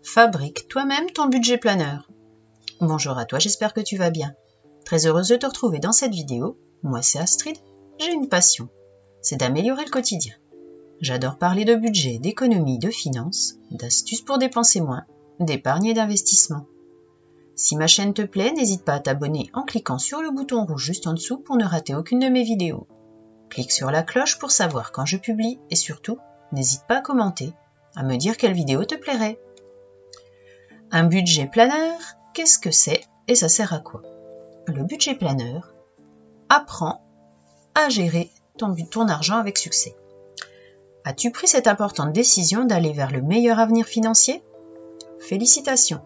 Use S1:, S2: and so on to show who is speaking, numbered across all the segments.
S1: Fabrique toi-même ton budget planeur. Bonjour à toi, j'espère que tu vas bien. Très heureuse de te retrouver dans cette vidéo. Moi c'est Astrid, j'ai une passion, c'est d'améliorer le quotidien. J'adore parler de budget, d'économie, de finances, d'astuces pour dépenser moins, d'épargne et d'investissement. Si ma chaîne te plaît, n'hésite pas à t'abonner en cliquant sur le bouton rouge juste en dessous pour ne rater aucune de mes vidéos. Clique sur la cloche pour savoir quand je publie et surtout, n'hésite pas à commenter, à me dire quelle vidéo te plairait. Un budget planeur, qu'est-ce que c'est et ça sert à quoi? Le budget planeur apprend à gérer ton argent avec succès. As-tu pris cette importante décision d'aller vers le meilleur avenir financier? Félicitations!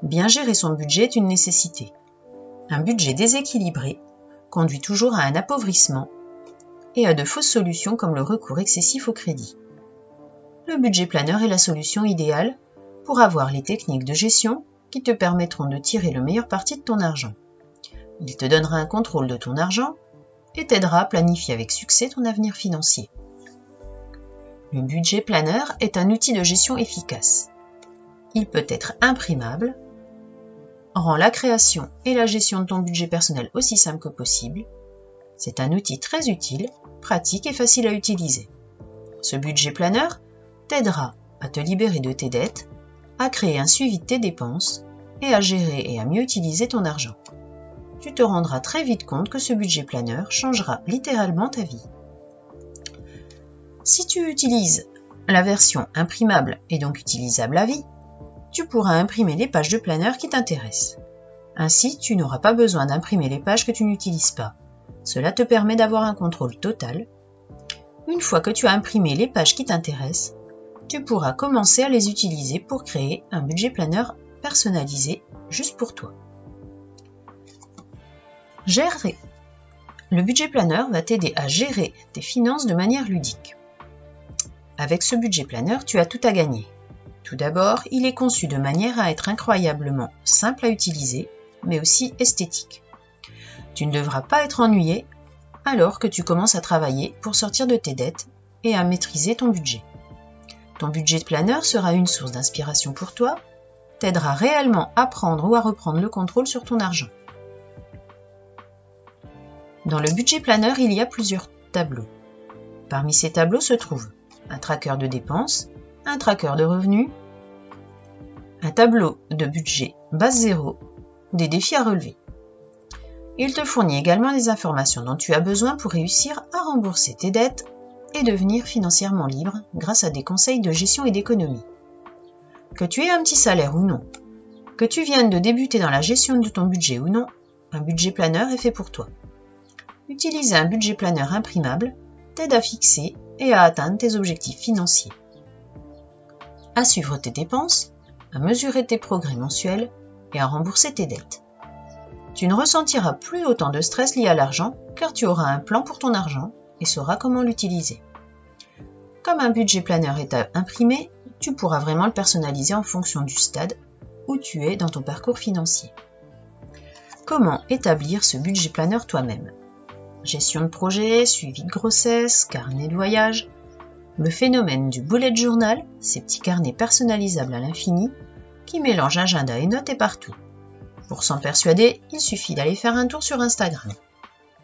S1: Bien gérer son budget est une nécessité. Un budget déséquilibré conduit toujours à un appauvrissement et à de fausses solutions comme le recours excessif au crédit. Le budget planeur est la solution idéale pour avoir les techniques de gestion qui te permettront de tirer le meilleur parti de ton argent. Il te donnera un contrôle de ton argent et t'aidera à planifier avec succès ton avenir financier. Le budget planeur est un outil de gestion efficace. Il peut être imprimable, rend la création et la gestion de ton budget personnel aussi simple que possible. C'est un outil très utile, pratique et facile à utiliser. Ce budget planeur t'aidera à te libérer de tes dettes, à créer un suivi de tes dépenses et à gérer et à mieux utiliser ton argent. Tu te rendras très vite compte que ce budget planeur changera littéralement ta vie. Si tu utilises la version imprimable et donc utilisable à vie, tu pourras imprimer les pages de planeur qui t'intéressent. Ainsi, tu n'auras pas besoin d'imprimer les pages que tu n'utilises pas. Cela te permet d'avoir un contrôle total. Une fois que tu as imprimé les pages qui t'intéressent, tu pourras commencer à les utiliser pour créer un budget planeur personnalisé juste pour toi. Gérer. Le budget planeur va t'aider à gérer tes finances de manière ludique. Avec ce budget planeur, tu as tout à gagner. Tout d'abord, il est conçu de manière à être incroyablement simple à utiliser, mais aussi esthétique. Tu ne devras pas être ennuyé alors que tu commences à travailler pour sortir de tes dettes et à maîtriser ton budget. Ton budget planeur sera une source d'inspiration pour toi, t'aidera réellement à prendre ou à reprendre le contrôle sur ton argent. Dans le budget planeur, il y a plusieurs tableaux. Parmi ces tableaux se trouvent un tracker de dépenses, un tracker de revenus, un tableau de budget base zéro, des défis à relever. Il te fournit également les informations dont tu as besoin pour réussir à rembourser tes dettes et devenir financièrement libre grâce à des conseils de gestion et d'économie. Que tu aies un petit salaire ou non, que tu viennes de débuter dans la gestion de ton budget ou non, un budget planeur est fait pour toi. Utiliser un budget planeur imprimable t'aide à fixer et à atteindre tes objectifs financiers, à suivre tes dépenses, à mesurer tes progrès mensuels et à rembourser tes dettes. Tu ne ressentiras plus autant de stress lié à l'argent car tu auras un plan pour ton argent et sauras comment l'utiliser. Comme un budget planeur est imprimé, tu pourras vraiment le personnaliser en fonction du stade où tu es dans ton parcours financier. Comment établir ce budget planeur toi-même? Gestion de projet, suivi de grossesse, carnet de voyage. Le phénomène du bullet journal, ces petits carnets personnalisables à l'infini, qui mélangent agenda et notes est partout. Pour s'en persuader, il suffit d'aller faire un tour sur Instagram.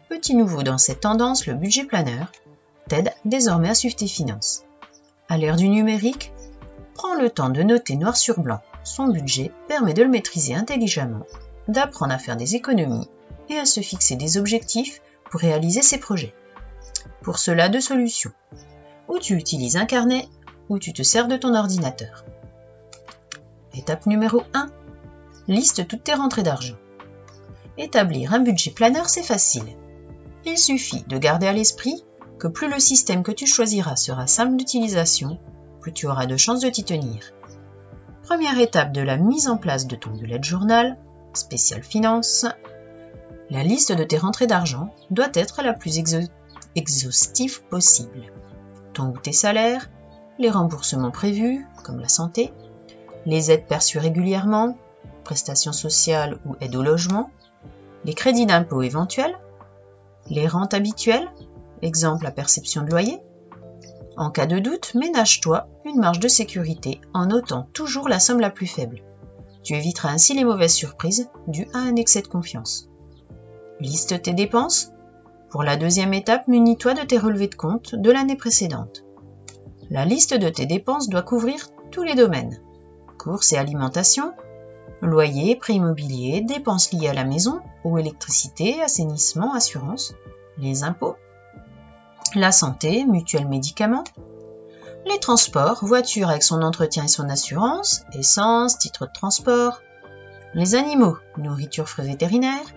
S1: Petit nouveau dans cette tendance, le budget planeur t'aide désormais à suivre tes finances. À l'ère du numérique, prends le temps de noter noir sur blanc. Son budget permet de le maîtriser intelligemment, d'apprendre à faire des économies et à se fixer des objectifs pour réaliser ses projets. Pour cela, deux solutions. Ou tu utilises un carnet, ou tu te sers de ton ordinateur. Étape numéro 1. Liste toutes tes rentrées d'argent. Établir un budget planeur, c'est facile. Il suffit de garder à l'esprit que plus le système que tu choisiras sera simple d'utilisation, plus tu auras de chances de t'y tenir. Première étape de la mise en place de ton bullet journal, spécial finance. La liste de tes rentrées d'argent doit être la plus exhaustive possible. Ton ou tes salaires, les remboursements prévus, comme la santé, les aides perçues régulièrement, prestations sociales ou aides au logement, les crédits d'impôt éventuels, les rentes habituelles, exemple la perception de loyer. En cas de doute, ménage-toi une marge de sécurité en notant toujours la somme la plus faible. Tu éviteras ainsi les mauvaises surprises dues à un excès de confiance. Liste tes dépenses. Pour la deuxième étape, munis-toi de tes relevés de compte de l'année précédente. La liste de tes dépenses doit couvrir tous les domaines. Courses et alimentation, loyer, prix immobilier, dépenses liées à la maison, eau, électricité, assainissement, assurance, les impôts, la santé, mutuelle, médicaments, les transports, voiture avec son entretien et son assurance, essence, titre de transport, les animaux, nourriture, frais vétérinaires,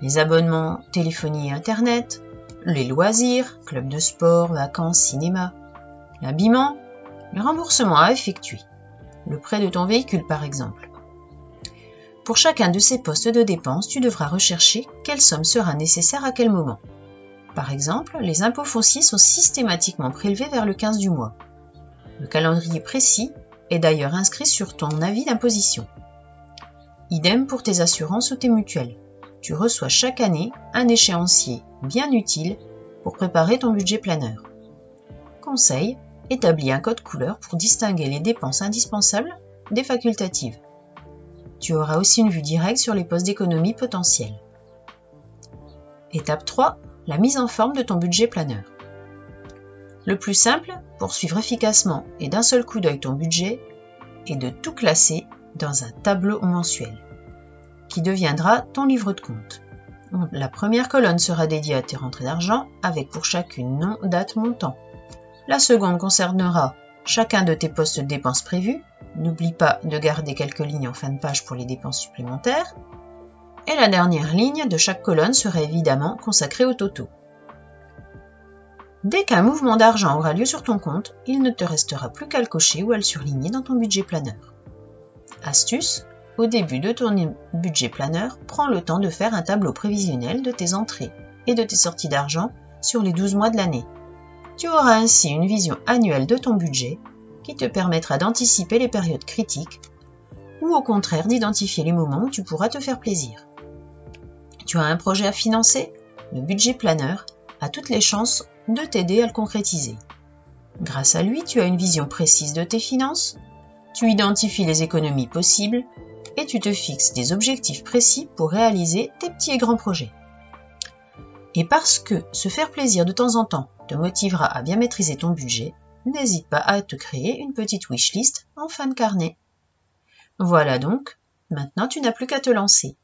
S1: les abonnements, téléphonie et internet, les loisirs, club de sport, vacances, cinéma, l'habillement, le remboursement à effectuer, le prêt de ton véhicule par exemple. Pour chacun de ces postes de dépenses, tu devras rechercher quelle somme sera nécessaire à quel moment. Par exemple, les impôts fonciers sont systématiquement prélevés vers le 15 du mois. Le calendrier précis est d'ailleurs inscrit sur ton avis d'imposition. Idem pour tes assurances ou tes mutuelles. Tu reçois chaque année un échéancier bien utile pour préparer ton budget planeur. Conseil, établis un code couleur pour distinguer les dépenses indispensables des facultatives. Tu auras aussi une vue directe sur les postes d'économie potentiels. Étape 3. La mise en forme de ton budget planeur. Le plus simple, pour suivre efficacement et d'un seul coup d'œil ton budget, est de tout classer dans un tableau mensuel, qui deviendra ton livre de compte. La première colonne sera dédiée à tes rentrées d'argent, avec pour chacune nom, date, montant. La seconde concernera chacun de tes postes de dépenses prévus. N'oublie pas de garder quelques lignes en fin de page pour les dépenses supplémentaires. Et la dernière ligne de chaque colonne sera évidemment consacrée au totaux. Dès qu'un mouvement d'argent aura lieu sur ton compte, il ne te restera plus qu'à le cocher ou à le surligner dans ton budget planeur. Astuce, au début de ton budget planeur, prends le temps de faire un tableau prévisionnel de tes entrées et de tes sorties d'argent sur les 12 mois de l'année. Tu auras ainsi une vision annuelle de ton budget qui te permettra d'anticiper les périodes critiques ou au contraire d'identifier les moments où tu pourras te faire plaisir. Tu as un projet à financer? Le budget planeur a toutes les chances de t'aider à le concrétiser. Grâce à lui, tu as une vision précise de tes finances, tu identifies les économies possibles et tu te fixes des objectifs précis pour réaliser tes petits et grands projets. Et parce que se faire plaisir de temps en temps te motivera à bien maîtriser ton budget, n'hésite pas à te créer une petite wishlist en fin de carnet. Voilà donc, maintenant tu n'as plus qu'à te lancer.